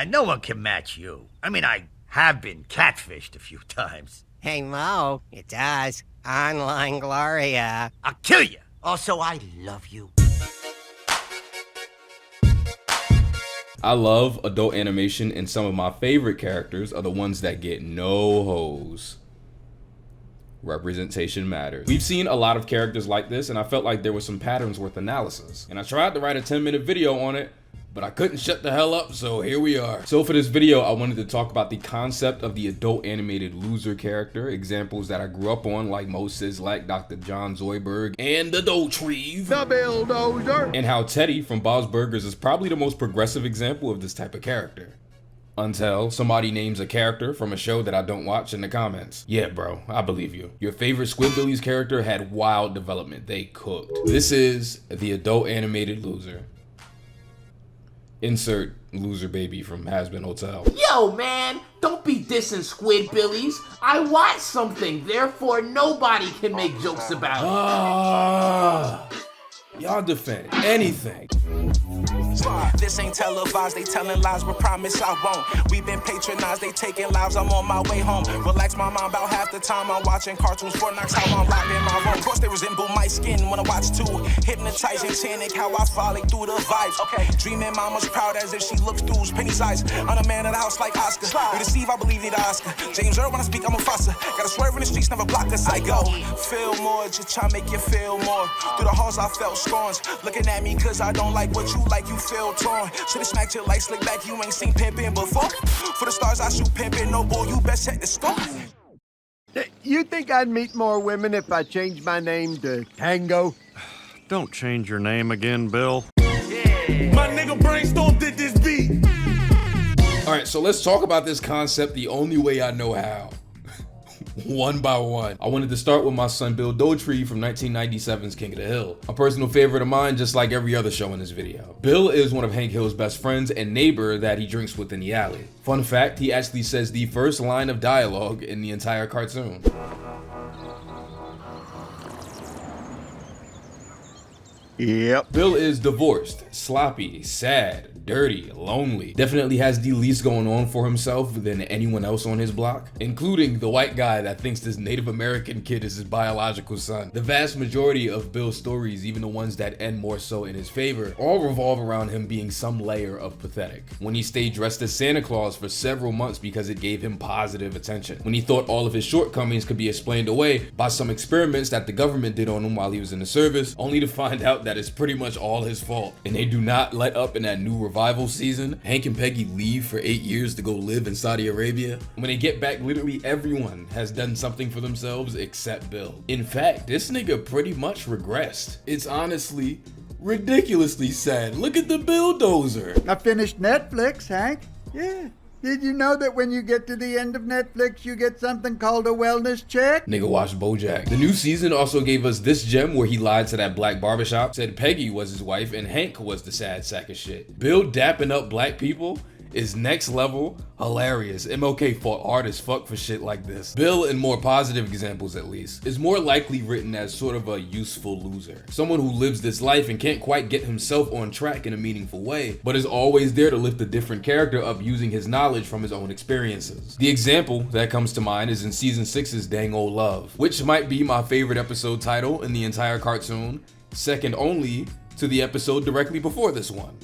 no one can match you. I mean, I have been catfished a few times. Hey, Mo, it does. Online Gloria. I'll kill you. Also, I love you. I love adult animation, and some of my favorite characters are the ones that get no hoes. Representation matters. We've seen a lot of characters like this, and I felt like there were some patterns worth analysis. And I tried to write a 10-minute video on it, but I couldn't shut the hell up, so here we are. So for this video, I wanted to talk about the concept of the adult animated loser character, examples that I grew up on, like Mo Syzlack, Dr. John Zoidberg, and the dauterive, the bulldozer, and how Teddy from Bob's Burgers is probably the most progressive example of this type of character. Until somebody names a character from a show that I don't watch in the comments. Yeah, bro, I believe you. Your favorite Squidbillies character had wild development. They cooked. This is the adult animated loser. Insert loser baby from Has-Been Hotel. Yo, man, don't be dissing Squidbillies. I watch something, therefore nobody can make jokes about it. Y'all defend anything. This ain't televised, they telling lies, but promise I won't. We've been patronized, they taking lives, I'm on my way home. Relax my mind about half the time I'm watching cartoons for knocks, how I'm locked in my room. Of course they resemble my skin when I watch too. Hypnotizing, tannic, how I frolic through the vibes. Okay, dreaming mama's proud as if she looks through Penny's eyes. I'm a man of the house like Oscar. With a Steve, I believe need Oscar. James Earl, when I speak, I'm a Fossa. Gotta swerve in the streets, never block us. I go, feel more, just try to make you feel more. Through the halls, I felt scorns. Looking at me, cause I don't like what you like, you feel torn. Should've smacked your light slick back, you ain't seen pimpin' before. For the stars, I shoot pimpin', no boy, you best set the score. You think I'd meet more women if I changed my name to Tango? Don't change your name again, Bill. My nigga Brainstorm did this beat. All right, so let's talk about this concept the only way I know how. One by one. I wanted to start with my son Bill Dauterive from 1997's King of the Hill. A personal favorite of mine, just like every other show in this video. Bill is one of Hank Hill's best friends and neighbor that he drinks with in the alley. Fun fact, he actually says the first line of dialogue in the entire cartoon. Yep. Bill is divorced, sloppy, sad, dirty, lonely. Definitely has the least going on for himself than anyone else on his block, including the white guy that thinks this Native American kid is his biological son. The vast majority of Bill's stories, even the ones that end more so in his favor, all revolve around him being some layer of pathetic. When he stayed dressed as Santa Claus for several months because it gave him positive attention. When he thought all of his shortcomings could be explained away by some experiments that the government did on him while he was in the service, only to find out that it's pretty much all his fault. And they do not let up in that new revival season. Hank and Peggy leave for 8 years to go live in Saudi Arabia. When they get back, literally everyone has done something for themselves except Bill. In fact, this nigga pretty much regressed. It's honestly ridiculously sad. Look at the bulldozer. I finished Netflix, Hank. Yeah. Did you know that when you get to the end of Netflix, you get something called a wellness check? Nigga watched BoJack. The new season also gave us this gem where he lied to that black barbershop, said Peggy was his wife and Hank was the sad sack of shit. Bill dapping up black people is next level hilarious. MLK fought hard as fuck for shit like this. Bill, in more positive examples at least, is more likely written as sort of a useful loser. Someone who lives this life and can't quite get himself on track in a meaningful way, but is always there to lift a different character up using his knowledge from his own experiences. The example that comes to mind is in season 6's Dang Old Love, which might be my favorite episode title in the entire cartoon, second only to the episode directly before this one.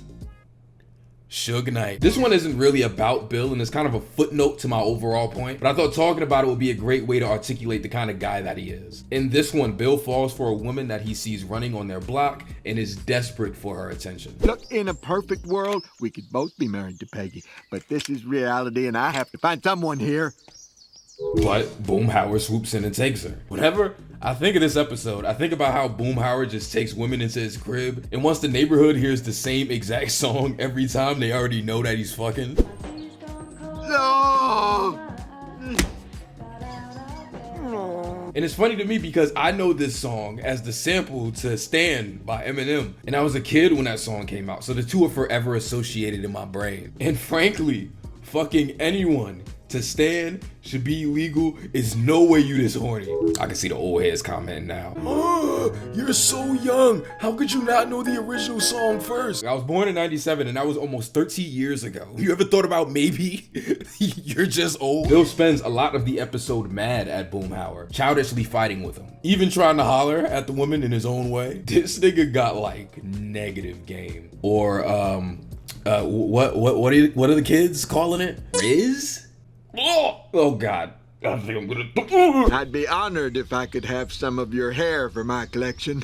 Suge Knight. This one isn't really about Bill and it's kind of a footnote to my overall point, but I thought talking about it would be a great way to articulate the kind of guy that he is. In this one, Bill falls for a woman that he sees running on their block and is desperate for her attention. Look, in a perfect world, we could both be married to Peggy, but this is reality and I have to find someone here. But Boomhauer swoops in and takes her. Whenever I think of this episode, I think about how Boomhauer just takes women into his crib, and once the neighborhood hears the same exact song every time, they already know that he's fucking. No! And it's funny to me because I know this song as the sample to Stand by Eminem. And I was a kid when that song came out, so the two are forever associated in my brain. And frankly, fucking anyone To stand should be illegal. Is no way you this horny. I can see the old heads commenting now. Oh, you're so young. How could you not know the original song first? I was born in 97 and that was almost 13 years ago. You ever thought about maybe you're just old? Bill spends a lot of the episode mad at Boomhauer, childishly fighting with him, even trying to holler at the woman in his own way. This nigga got like negative game. Or what are the kids calling it? Riz? Oh God. I think I'm gonna. I'd be honored if I could have some of your hair for my collection.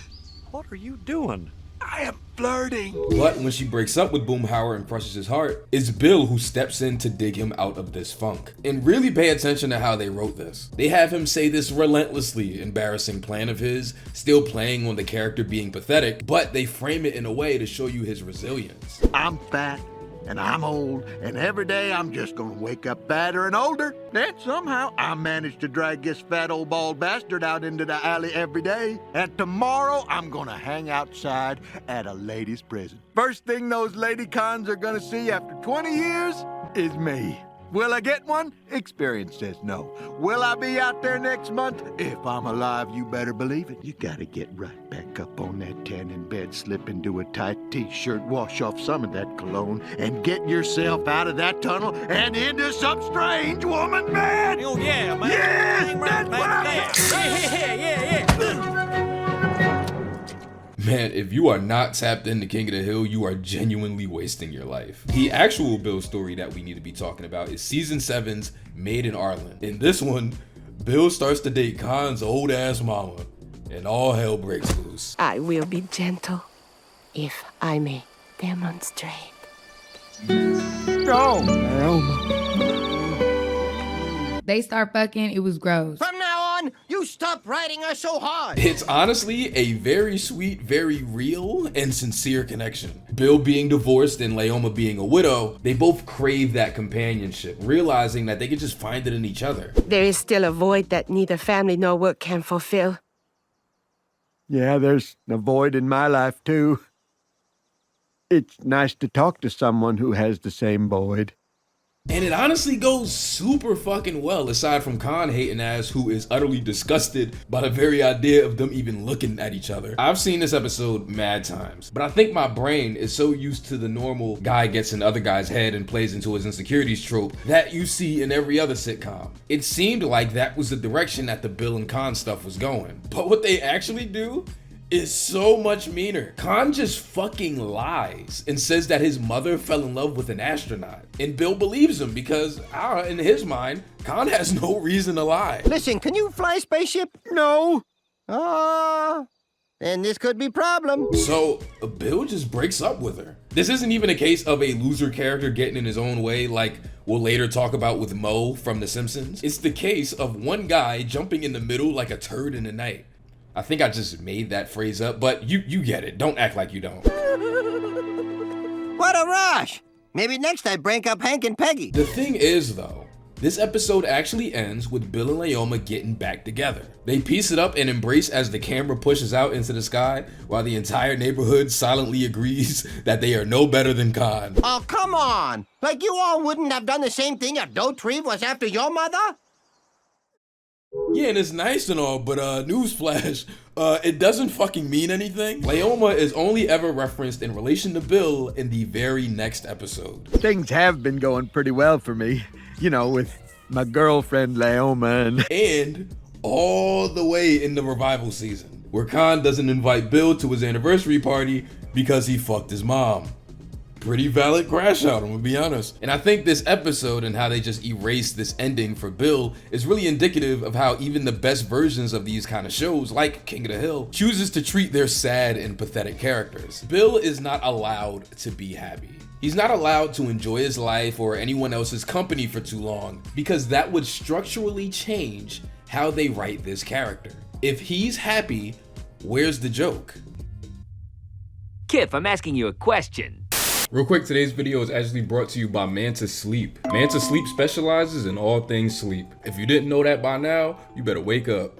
What are you doing? I am flirting. But when she breaks up with Boomhauer and crushes his heart, it's Bill who steps in to dig him out of this funk. And really pay attention to how they wrote this. They have him say this relentlessly embarrassing plan of his, still playing on the character being pathetic, but they frame it in a way to show you his resilience. I'm fat and I'm old, and every day I'm just gonna wake up fatter and older. And somehow I manage to drag this fat old bald bastard out into the alley every day. And tomorrow I'm gonna hang outside at a ladies' prison. First thing those lady cons are gonna see after 20 years is me. Will I get one? Experience says no. Will I be out there next month? If I'm alive, you better believe it. You gotta get right back up on that tanning bed, slip into a tight t-shirt, wash off some of that cologne, and get yourself out of that tunnel and into some strange woman bed! Oh yeah, man. Yes, that's right! Yeah. Man, if you are not tapped into King of the Hill, you are genuinely wasting your life. The actual Bill story that we need to be talking about is season 7's Made in Ireland. In this one, Bill starts to date Khan's old ass mama, and all hell breaks loose. I will be gentle, if I may demonstrate. No, They start fucking, it was gross. From now on, you stop riding us so hard. It's honestly a very sweet, very real, and sincere connection. Bill being divorced and Leoma being a widow, they both crave that companionship, realizing that they could just find it in each other. There is still a void that neither family nor work can fulfill. Yeah, there's a void in my life, too. It's nice to talk to someone who has the same void. And it honestly goes super fucking well, aside from Khan hating ass, who is utterly disgusted by the very idea of them even looking at each other. I've seen this episode mad times, but I think my brain is so used to the normal guy gets in other guy's head and plays into his insecurities trope that you see in every other sitcom. It seemed like that was the direction that the Bill and Khan stuff was going. But what they actually do is so much meaner. Khan just fucking lies and says that his mother fell in love with an astronaut. And Bill believes him because, in his mind, Khan has no reason to lie. Listen, can you fly a spaceship? No. Then this could be a problem. So, Bill just breaks up with her. This isn't even a case of a loser character getting in his own way like we'll later talk about with Moe from The Simpsons. It's the case of one guy jumping in the middle like a turd in the night. I think I just made that phrase up, but you get it. Don't act like you don't. What a rush! Maybe next I break up Hank and Peggy. The thing is, though, this episode actually ends with Bill and Leoma getting back together. They piece it up and embrace as the camera pushes out into the sky, while the entire neighborhood silently agrees that they are no better than Khan. Oh, come on! Like you all wouldn't have done the same thing if dauterive was after your mother? Yeah, and it's nice and all, but newsflash, it doesn't fucking mean anything. Leoma is only ever referenced in relation to Bill in the very next episode. Things have been going pretty well for me, you know, with my girlfriend Leoma and all the way in the revival season, where Khan doesn't invite Bill to his anniversary party because he fucked his mom. Pretty valid crash out, I'm gonna be honest. And I think this episode and how they just erased this ending for Bill is really indicative of how even the best versions of these kind of shows, like King of the Hill, chooses to treat their sad and pathetic characters. Bill is not allowed to be happy. He's not allowed to enjoy his life or anyone else's company for too long, because that would structurally change how they write this character. If he's happy, where's the joke? Kip, I'm asking you a question. Real quick, today's video is actually brought to you by Manta Sleep. Manta Sleep specializes in all things sleep. If you didn't know that by now, you better wake up.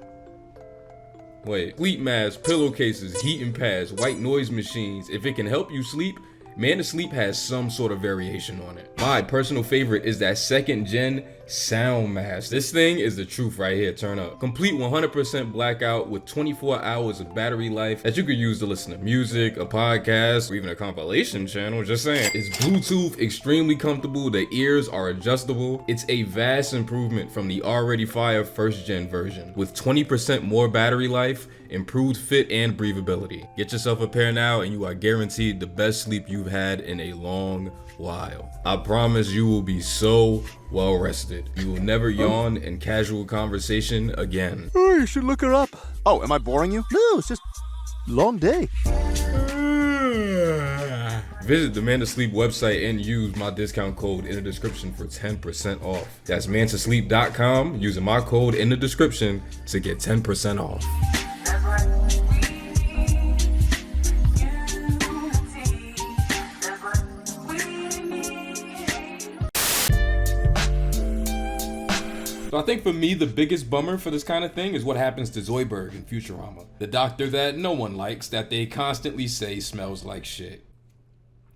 Wait, sleep masks, pillowcases, heating pads, white noise machines. If it can help you sleep, Manta Sleep has some sort of variation on it. My personal favorite is that 2nd gen sound mask. This thing is the truth right here. Turn up. Complete 100% blackout with 24 hours of battery life that you could use to listen to music, a podcast, or even a compilation channel. Just saying. It's Bluetooth, extremely comfortable. The ears are adjustable. It's a vast improvement from the already fire first gen version with 20% more battery life, improved fit and breathability. Get yourself a pair now and you are guaranteed the best sleep you've had in a long while. I promise you will be so well rested. You will never yawn in casual conversation again. Oh, you should look her up. Oh, am I boring you? No, it's just long day. Visit the Man to Sleep website and use my discount code in the description for 10% off. That's mantosleep.com using my code in the description to get 10% off. So I think for me, the biggest bummer for this kind of thing is what happens to Zoidberg in Futurama. The doctor that no one likes, that they constantly say smells like shit.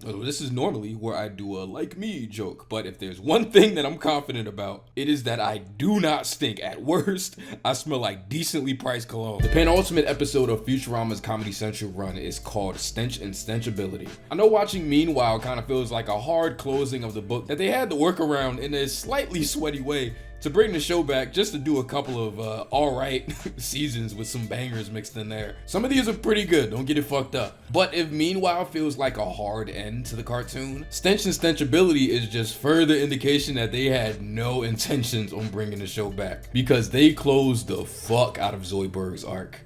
Well, this is normally where I do a like me joke, but if there's one thing that I'm confident about, it is that I do not stink. At worst, I smell like decently priced cologne. The penultimate episode of Futurama's Comedy Central run is called Stench and Stenchability. I know watching Meanwhile kind of feels like a hard closing of the book that they had to work around in a slightly sweaty way to bring the show back just to do a couple of alright seasons with some bangers mixed in there. Some of these are pretty good, don't get it fucked up. But if Meanwhile feels like a hard end to the cartoon, Stench and Stenchability is just further indication that they had no intentions on bringing the show back, because they closed the fuck out of Zoidberg's arc.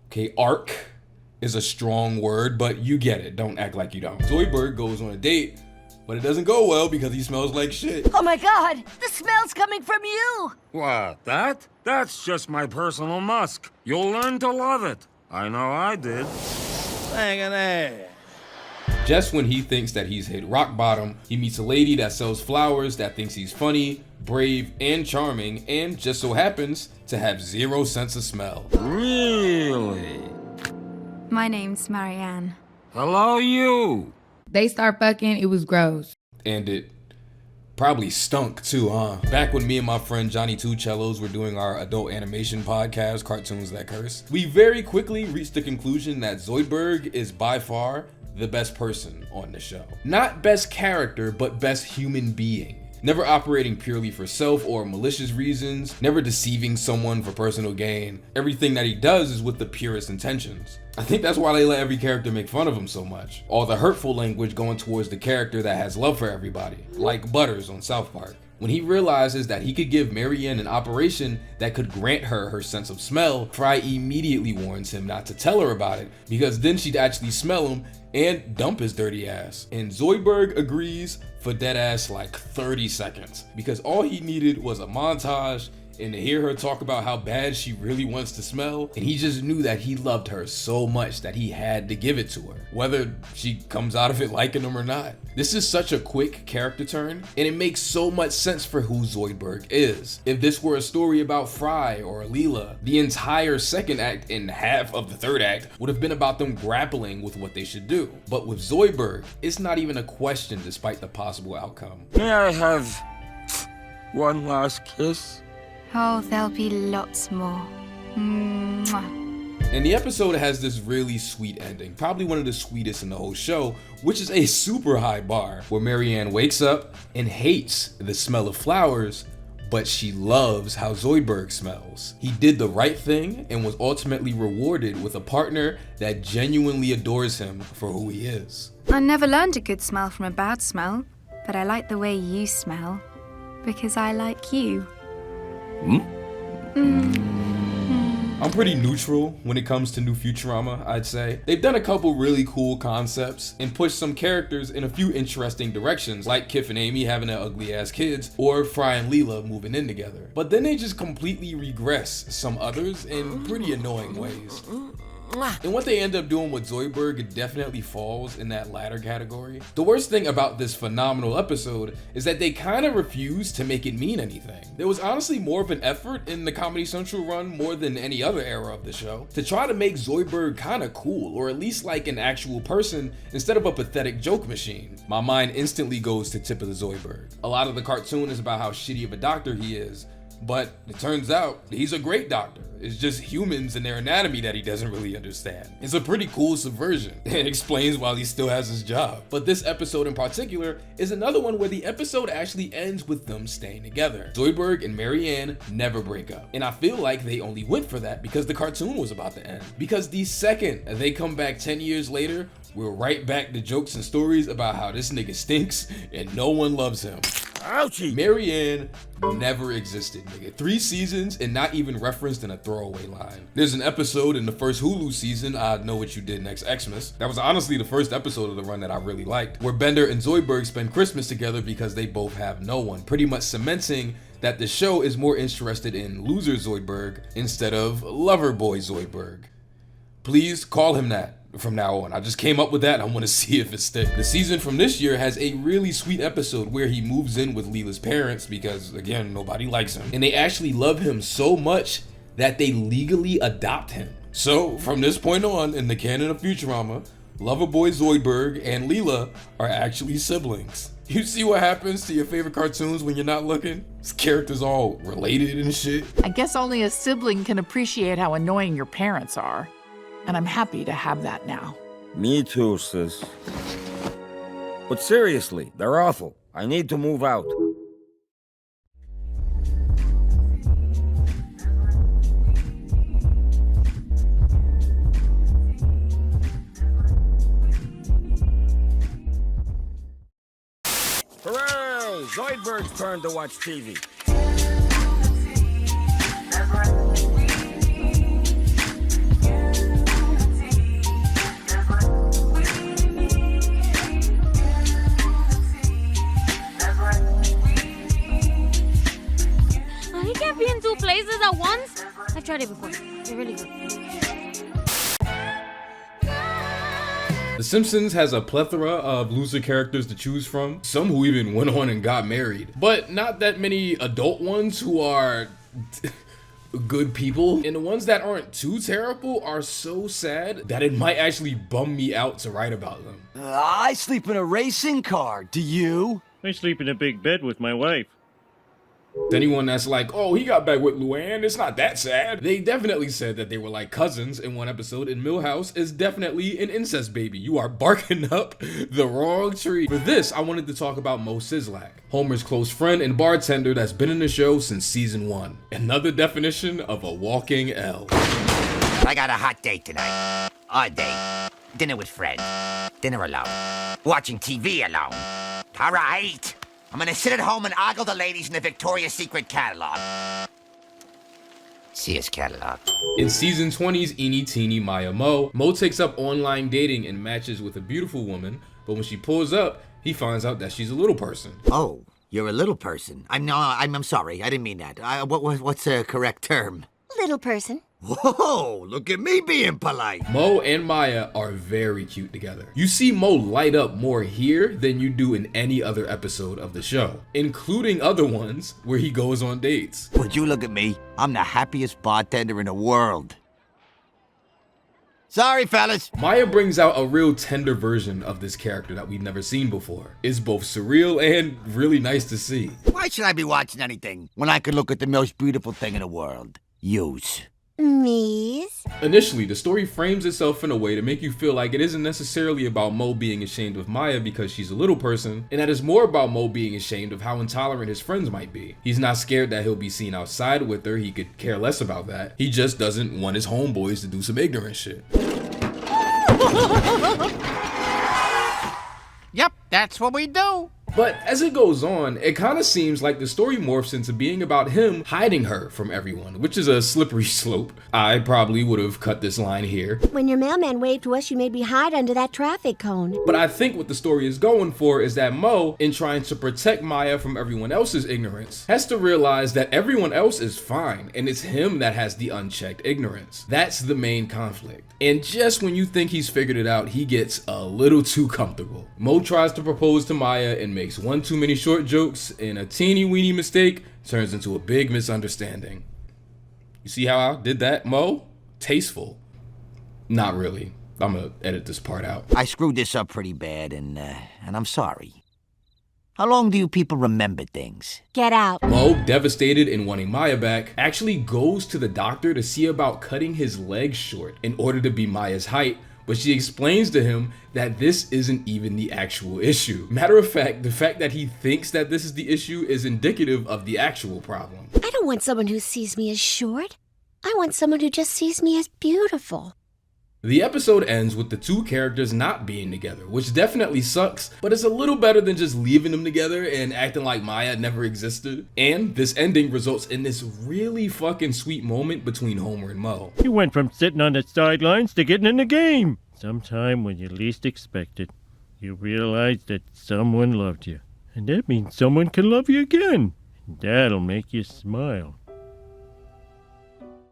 Okay, arc is a strong word, but you get it, don't act like you don't. Zoidberg goes on a date, but it doesn't go well because he smells like shit. Oh my god, the smell's coming from you! What, that? That's just my personal musk. You'll learn to love it. I know I did. Hang on there. Just when he thinks that he's hit rock bottom, he meets a lady that sells flowers that thinks he's funny, brave, and charming, and just so happens to have zero sense of smell. Really? My name's Marianne. Hello, you. They start fucking, it was gross. And it probably stunk too, huh? Back when me and my friend Johnny Two Cellos were doing our adult animation podcast, Cartoons That Curse, we very quickly reached the conclusion that Zoidberg is by far the best person on the show. Not best character, but best human being. Never operating purely for self or malicious reasons, never deceiving someone for personal gain. Everything that he does is with the purest intentions. I think that's why they let every character make fun of him so much. All the hurtful language going towards the character that has love for everybody, like Butters on South Park. When he realizes that he could give Marianne an operation that could grant her her sense of smell, Fry immediately warns him not to tell her about it, because then she'd actually smell him and dump his dirty ass. And Zoidberg agrees for deadass like 30 seconds, because all he needed was a montage and to hear her talk about how bad she really wants to smell, and he just knew that he loved her so much that he had to give it to her, whether she comes out of it liking him or not. This is such a quick character turn, and it makes so much sense for who Zoidberg is. If this were a story about Fry or Leela, the entire second act and half of the third act would have been about them grappling with what they should do. But with Zoidberg, it's not even a question despite the possible outcome. May I have one last kiss? Oh, there'll be lots more. Mwah. And the episode has this really sweet ending, probably one of the sweetest in the whole show, which is a super high bar, where Marianne wakes up and hates the smell of flowers, but she loves how Zoidberg smells. He did the right thing and was ultimately rewarded with a partner that genuinely adores him for who he is. I never learned a good smell from a bad smell, but I like the way you smell, because I like you. I'm pretty neutral when it comes to new Futurama, I'd say. They've done a couple really cool concepts and pushed some characters in a few interesting directions, like Kif and Amy having their ugly ass kids, or Fry and Leela moving in together. But then they just completely regress some others in pretty annoying ways. And what they end up doing with Zoidberg definitely falls in that latter category. The worst thing about this phenomenal episode is that they kind of refuse to make it mean anything. There was honestly more of an effort in the Comedy Central run more than any other era of the show to try to make Zoidberg kind of cool, or at least like an actual person instead of a pathetic joke machine. My mind instantly goes to Tip of the Zoidberg. A lot of the cartoon is about how shitty of a doctor he is, but it turns out he's a great doctor. It's just humans and their anatomy that he doesn't really understand. It's a pretty cool subversion and explains why he still has his job. But this episode in particular is another one where the episode actually ends with them staying together. Zoidberg and Marianne never break up. And I feel like they only went for that because the cartoon was about to end. Because the second they come back 10 years later, we're right back to jokes and stories about how this nigga stinks and no one loves him. Ouchie! Marianne never existed, nigga. 3 seasons and not even referenced in a throwaway line. There's an episode in the first Hulu season, I Know What You Did Next Xmas. That was honestly the first episode of the run that I really liked, where Bender and Zoidberg spend Christmas together because they both have no one, pretty much cementing that the show is more interested in loser Zoidberg instead of loverboy Zoidberg. Please call him that from now on. I just came up with that. I want to see if it sticks. The season from this year has a really sweet episode where he moves in with Leela's parents because, again, nobody likes him. And they actually love him so much that they legally adopt him. So, from this point on, in the canon of Futurama, Loverboy Zoidberg and Leela are actually siblings. You see what happens to your favorite cartoons when you're not looking? These characters all related and shit. I guess only a sibling can appreciate how annoying your parents are. And I'm happy to have that now. Me too, sis. But seriously, they're awful. I need to move out. Hooray! Zoidberg's turn to watch TV. You can't be in 2 places at once. I've tried it before. It's really good. The Simpsons has a plethora of loser characters to choose from, some who even went on and got married, but not that many adult ones who are good people. And the ones that aren't too terrible are so sad that it might actually bum me out to write about them. I sleep in a racing car. Do you? I sleep in a big bed with my wife. Anyone that's like, oh, he got back with Luann, it's not that sad. They definitely said that they were like cousins in one episode, and Milhouse is definitely an incest baby. You are barking up the wrong tree. For this, I wanted to talk about Mo Syzlack, Homer's close friend and bartender that's been in the show since season 1. Another definition of a walking L. I got a hot date tonight. Odd date. Dinner with friends. Dinner alone. Watching TV alone. All right. I'm gonna sit at home and ogle the ladies in the Victoria's Secret catalog. Sears catalog. In season 20's Eeny Teeny Maya Mo, Mo takes up online dating and matches with a beautiful woman, but when she pulls up, he finds out that she's a little person. Oh, you're a little person. I'm sorry. I didn't mean that. What's the correct term? Little person. Whoa, look at me being polite. Mo and Maya are very cute together. You see Mo light up more here than you do in any other episode of the show, including other ones where he goes on dates. Would you look at me? I'm the happiest bartender in the world. Sorry, fellas. Maya brings out a real tender version of this character that we've never seen before. It's both surreal and really nice to see. Why should I be watching anything when I could look at the most beautiful thing in the world? Yous. Me's? Initially, the story frames itself in a way to make you feel like it isn't necessarily about Mo being ashamed of Maya because she's a little person, and that it's more about Mo being ashamed of how intolerant his friends might be. He's not scared that he'll be seen outside with her, he could care less about that. He just doesn't want his homeboys to do some ignorant shit. Yep, that's what we do. But as it goes on, it kind of seems like the story morphs into being about him hiding her from everyone, which is a slippery slope. I probably would have cut this line here. When your mailman waved to us, you made me hide under that traffic cone. But I think what the story is going for is that Mo, in trying to protect Maya from everyone else's ignorance, has to realize that everyone else is fine and it's him that has the unchecked ignorance. That's the main conflict. And just when you think he's figured it out, he gets a little too comfortable. Mo tries to propose to Maya and makes one too many short jokes, and a teeny weeny mistake turns into a big misunderstanding. You see how I did that, Mo? Tasteful. Not really. I'm gonna edit this part out. I screwed this up pretty bad, and I'm sorry. How long do you people remember things? Get out. Mo, devastated and wanting Maya back, actually goes to the doctor to see about cutting his legs short in order to be Maya's height, but she explains to him that this isn't even the actual issue. Matter of fact, the fact that he thinks that this is the issue is indicative of the actual problem. I don't want someone who sees me as short. I want someone who just sees me as beautiful. The episode ends with the two characters not being together, which definitely sucks, but it's a little better than just leaving them together and acting like Maya never existed. And this ending results in this really fucking sweet moment between Homer and Mo. You went from sitting on the sidelines to getting in the game. Sometime when you least expect it, you realize that someone loved you. And that means someone can love you again. That'll make you smile.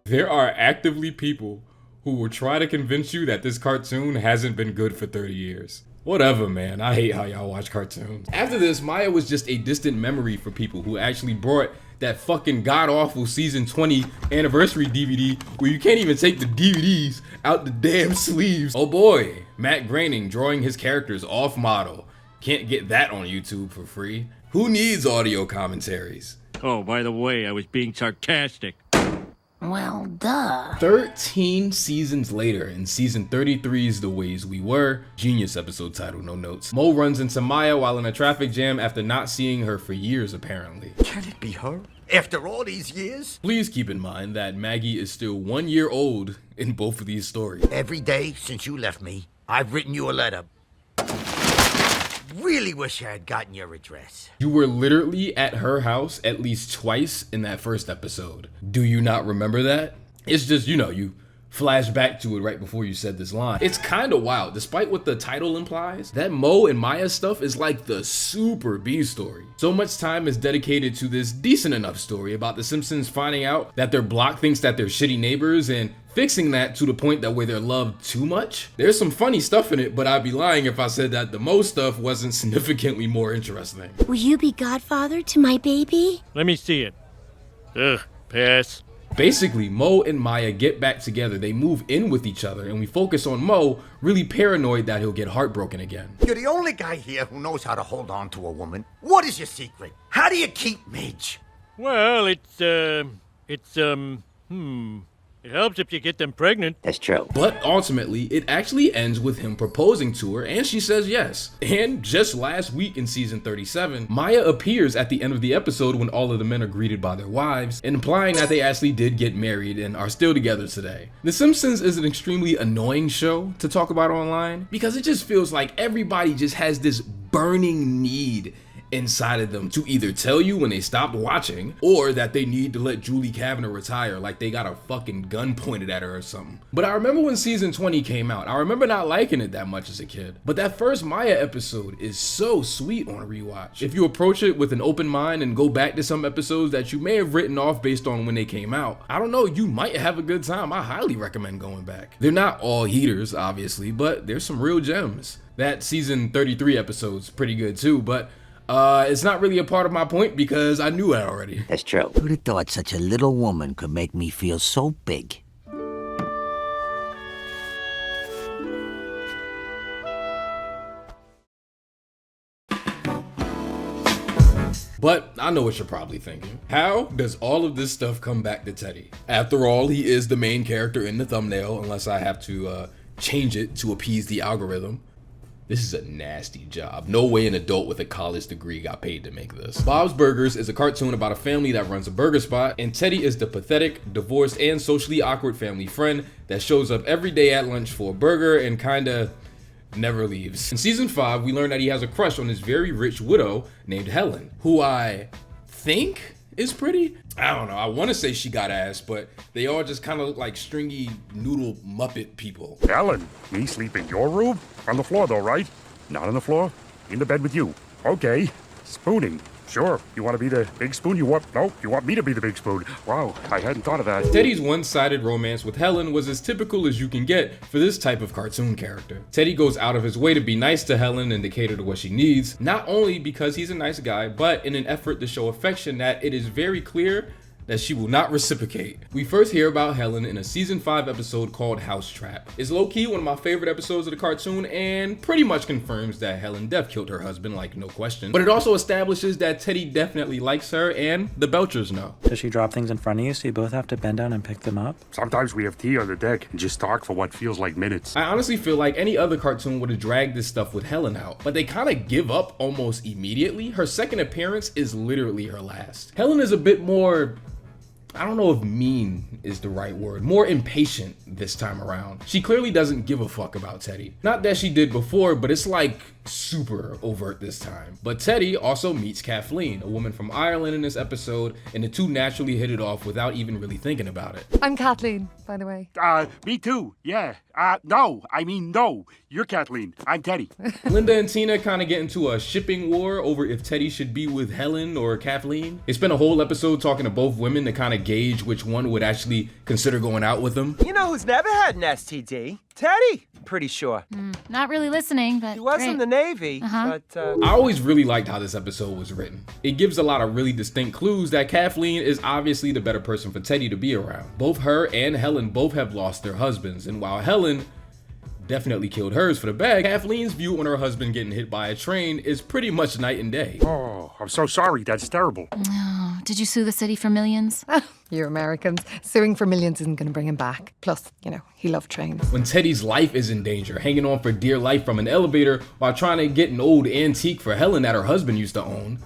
There are actively people who will try to convince you that this cartoon hasn't been good for 30 years. Whatever, man. I hate how y'all watch cartoons. After this, Maya was just a distant memory for people who actually brought that fucking god-awful season 20 anniversary DVD where you can't even take the DVDs out the damn sleeves. Oh boy, Matt Groening drawing his characters off model. Can't get that on YouTube for free. Who needs audio commentaries? Oh, by the way, I was being sarcastic. Well, duh. 13 seasons later, in season 33's The Ways We Were, genius episode title, no notes, Mo runs into Maya while in a traffic jam after not seeing her for years, apparently. Can it be her? After all these years? Please keep in mind that Maggie is still 1 year old in both of these stories. Every day since you left me, I've written you a letter. Really wish I had gotten your address. You were literally at her house at least twice in that first episode. Do you not remember that? It's just, you flash back to it right before you said this line. It's kind of wild, despite what the title implies, that Mo and Maya stuff is like the super B story. So much time is dedicated to this decent enough story about the Simpsons finding out that their block thinks that they're shitty neighbors and fixing that to the point that where they're loved too much. There's some funny stuff in it, but I'd be lying if I said that the Mo stuff wasn't significantly more interesting. Will you be godfather to my baby? Let me see it. Ugh, pass. Basically, Mo and Maya get back together, they move in with each other, and we focus on Mo, really paranoid that he'll get heartbroken again. You're the only guy here who knows how to hold on to a woman. What is your secret? How do you keep Midge? Well, it helps if you get them pregnant. That's true. But ultimately, it actually ends with him proposing to her and she says yes. And just last week in season 37, Maya appears at the end of the episode when all of the men are greeted by their wives, implying that they actually did get married and are still together today. The Simpsons is an extremely annoying show to talk about online because it just feels like everybody just has this burning need inside of them to either tell you when they stopped watching or that they need to let Julie Kavanaugh retire like they got a fucking gun pointed at her or something. But I remember when season 20 came out, I remember not liking it that much as a kid. But that first Maya episode is so sweet on a rewatch. If you approach it with an open mind and go back to some episodes that you may have written off based on when they came out, I don't know, you might have a good time. I highly recommend going back. They're not all heaters, obviously, but there's some real gems. That season 33 episode's pretty good too, but it's not really a part of my point because I knew it already. That's true. Who'd have thought such a little woman could make me feel so big? But I know what you're probably thinking. How does all of this stuff come back to Teddy? After all, he is the main character in the thumbnail, unless I have to change it to appease the algorithm. This is a nasty job. No way an adult with a college degree got paid to make this. Bob's Burgers is a cartoon about a family that runs a burger spot, and Teddy is the pathetic, divorced, and socially awkward family friend that shows up every day at lunch for a burger and kinda never leaves. In season 5, we learn that he has a crush on this very rich widow named Helen, who I think is pretty. I don't know, I want to say she got ass, but they all just kind of look like stringy noodle Muppet people. Helen, me sleep in your room? On the floor though, right? Not on the floor? In the bed with you. Okay. Spooning. Sure. You want to be the big spoon? You want me to be the big spoon. Wow, I hadn't thought of that. Teddy's one-sided romance with Helen was as typical as you can get for this type of cartoon character. Teddy goes out of his way to be nice to Helen and to cater to what she needs, not only because he's a nice guy, but in an effort to show affection that it is very clear that she will not reciprocate. We first hear about Helen in a season 5 episode called House Trap. It's low-key one of my favorite episodes of the cartoon and pretty much confirms that Helen Def killed her husband, like no question. But it also establishes that Teddy definitely likes her and the Belchers know. Does she drop things in front of you so you both have to bend down and pick them up? Sometimes we have tea on the deck and just talk for what feels like minutes. I honestly feel like any other cartoon would have dragged this stuff with Helen out, but they kind of give up almost immediately. Her second appearance is literally her last. Helen is a bit more, I don't know if mean is the right word, more impatient this time around. She clearly doesn't give a fuck about Teddy. Not that she did before, but it's like super overt this time. But Teddy also meets Kathleen, a woman from Ireland in this episode, and the two naturally hit it off without even really thinking about it. I'm Kathleen, by the way. Me too, yeah. No, you're Kathleen, I'm Teddy. Linda and Tina kind of get into a shipping war over if Teddy should be with Helen or Kathleen. They spent a whole episode talking to both women to kind of gauge which one would actually consider going out with them. You know who's never had an STD? Teddy, pretty sure. Not really listening, but he was in the Navy, but I always really liked how this episode was written. It gives a lot of really distinct clues that Kathleen is obviously the better person for Teddy to be around. Both her and Helen both have lost their husbands, and while Helen definitely killed hers for the bag, Kathleen's view on her husband getting hit by a train is pretty much night and day. Oh, I'm so sorry, that's terrible. Oh, did you sue the city for millions? You Americans. Suing for millions isn't going to bring him back. Plus, he loved trains. When Teddy's life is in danger, hanging on for dear life from an elevator while trying to get an old antique for Helen that her husband used to own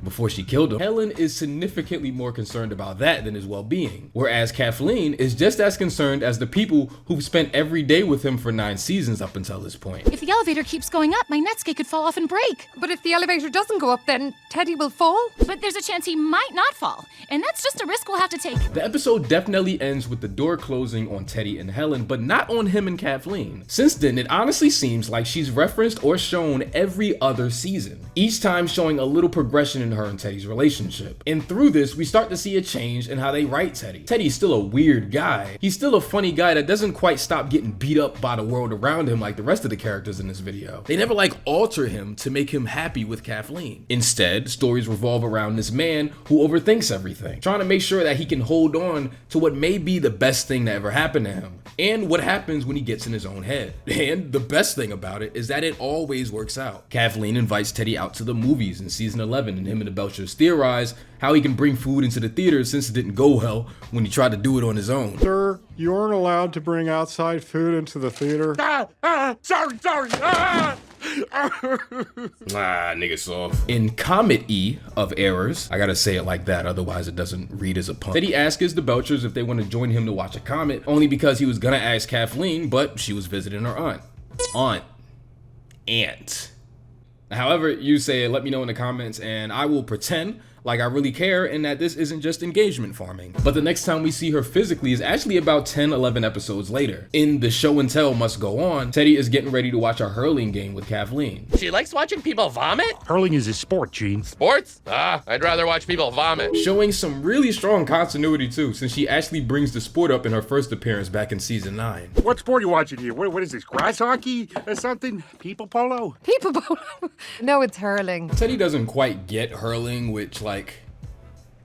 before she killed him, Helen is significantly more concerned about that than his well-being. Whereas Kathleen is just as concerned as the people who've spent every day with him for 9 seasons up until this point. If the elevator keeps going up, my netscape could fall off and break. But if the elevator doesn't go up, then Teddy will fall? But there's a chance he might not fall, and that's just a risk we'll have to take. The episode definitely ends with the door closing on Teddy and Helen, but not on him and Kathleen. Since then, it honestly seems like she's referenced or shown every other season, each time showing a little progression in her and Teddy's relationship. And through this, we start to see a change in how they write Teddy. Teddy's still a weird guy. He's still a funny guy that doesn't quite stop getting beat up by the world around him like the rest of the characters in this video. They never alter him to make him happy with Kathleen. Instead, stories revolve around this man who overthinks everything, trying to make sure that he can hold on to what may be the best thing that ever happened to him, and what happens when he gets in his own head. And the best thing about it is that it always works out. Kathleen invites Teddy out to the movies in season 11, and him and the Belchers theorize how he can bring food into the theater since it didn't go well when he tried to do it on his own. Sir, you aren't allowed to bring outside food into the theater. Sorry. Nigga soft. In Comet E of Errors, I gotta say it like that, otherwise it doesn't read as a pun. Teddy asks the Belchers if they want to join him to watch a comet, only because he was gonna ask Kathleen, but she was visiting her aunt. However you say it, let me know in the comments and I will pretend like I really care and that this isn't just engagement farming. But the next time we see her physically is actually about 10-11 episodes later. In The Show and Tell Must Go On, Teddy is getting ready to watch a hurling game with Kathleen. She likes watching people vomit? Hurling is a sport, Gene. Sports? I'd rather watch people vomit. Showing some really strong continuity too, since she actually brings the sport up in her first appearance back in season 9. What sport are you watching here? What is this, grass hockey or something? People polo? People polo? No, it's hurling. Teddy doesn't quite get hurling, which I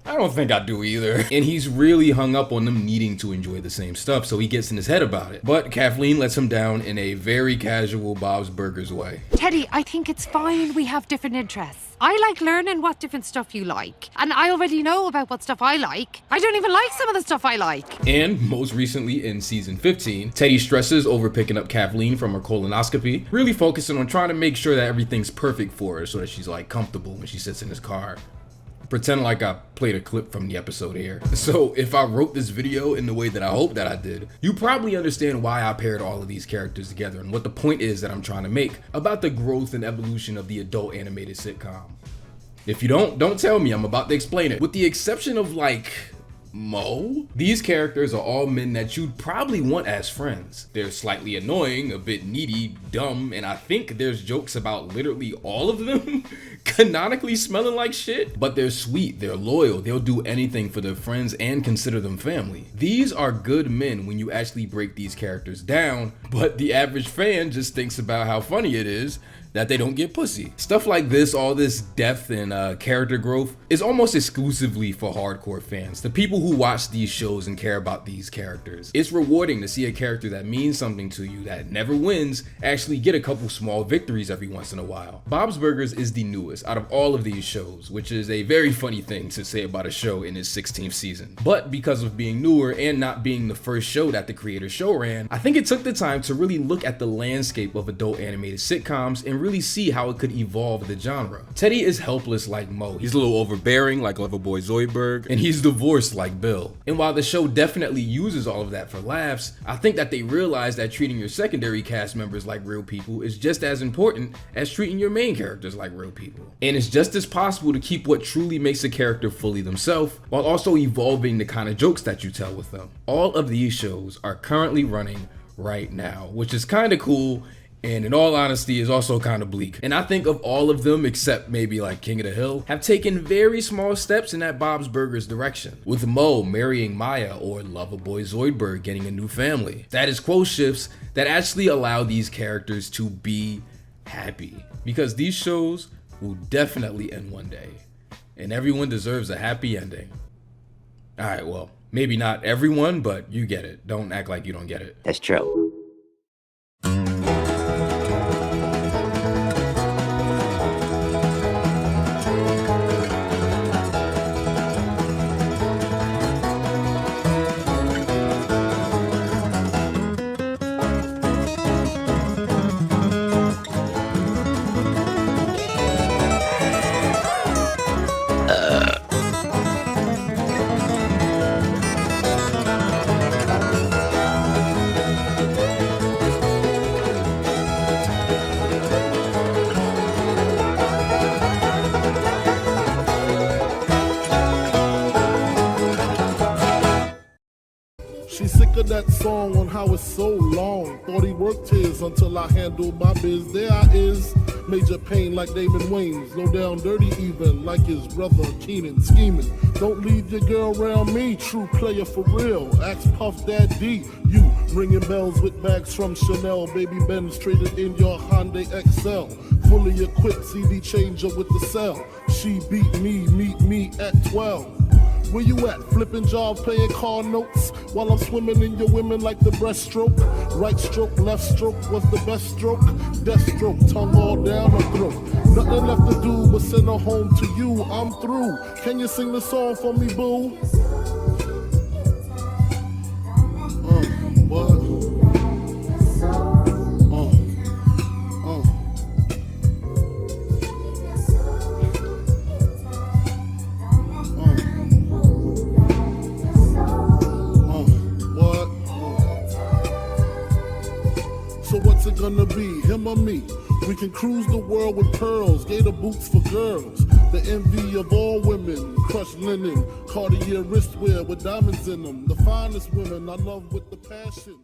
don't think I do either. And he's really hung up on them needing to enjoy the same stuff, so he gets in his head about it. But Kathleen lets him down in a very casual Bob's Burgers way. Teddy, I think it's fine we have different interests. I like learning what different stuff you like. And I already know about what stuff I like. I don't even like some of the stuff I like. And most recently in season 15, Teddy stresses over picking up Kathleen from her colonoscopy, really focusing on trying to make sure that everything's perfect for her so that she's comfortable when she sits in his car. pretend like I played a clip from the episode here. So if I wrote this video in the way that I hope that I did, you probably understand why I paired all of these characters together and what the point is that I'm trying to make about the growth and evolution of the adult animated sitcom. If you don't tell me, I'm about to explain it. With the exception of like Mo, these characters are all men that you'd probably want as friends. They're slightly annoying, a bit needy, dumb, and I think there's jokes about literally all of them canonically smelling like shit. But they're sweet, they're loyal, they'll do anything for their friends and consider them family. These are good men when you actually break these characters down, but the average fan just thinks about how funny it is that they don't get pussy. Stuff like this, all this depth and character growth is almost exclusively for hardcore fans, the people who watch these shows and care about these characters. It's rewarding to see a character that means something to you, that never wins, actually get a couple small victories every once in a while. Bob's Burgers is the newest out of all of these shows, which is a very funny thing to say about a show in its 16th season. But because of being newer and not being the first show that the creator show ran, I think it took the time to really look at the landscape of adult animated sitcoms and really see how it could evolve the genre. Teddy is helpless like Mo, he's a little overbearing like Loverboy Zoidberg, and he's divorced like Bill. And while the show definitely uses all of that for laughs, I think that they realize that treating your secondary cast members like real people is just as important as treating your main characters like real people. And it's just as possible to keep what truly makes a character fully themselves, while also evolving the kind of jokes that you tell with them. All of these shows are currently running right now, which is kind of cool, and in all honesty is also kind of bleak. And I think of all of them, except maybe like King of the Hill, have taken very small steps in that Bob's Burgers direction, with Mo marrying Maya or Loverboy Zoidberg getting a new family. That is quote shifts that actually allow these characters to be happy, because these shows will definitely end one day, and everyone deserves a happy ending. Alright, well, maybe not everyone, but you get it. Don't act like you don't get it. That's true. She's sick of that song on how it's so long. Thought he worked his until I handled my biz. There I is, major pain like Damon Wayans. Low down dirty even like his brother Keenan. Scheming, don't leave your girl around me. True player for real, ask Puff Dad D. You ringing bells with bags from Chanel. Baby Benz traded in your Hyundai XL. Fully equipped CD changer with the cell. She beat me, meet me at 12. Where you at? Flipping jobs, paying car notes while I'm swimming in your women like the breaststroke. Right stroke, left stroke was the best stroke. Death stroke, tongue all down her throat. Nothing left to do but send her home to you. I'm through. Can you sing the song for me, boo? What? So what's it gonna be, him or me? We can cruise the world with pearls, gator boots for girls. The envy of all women, crushed linen, Cartier wristwear with diamonds in them. The finest women I love with the passion.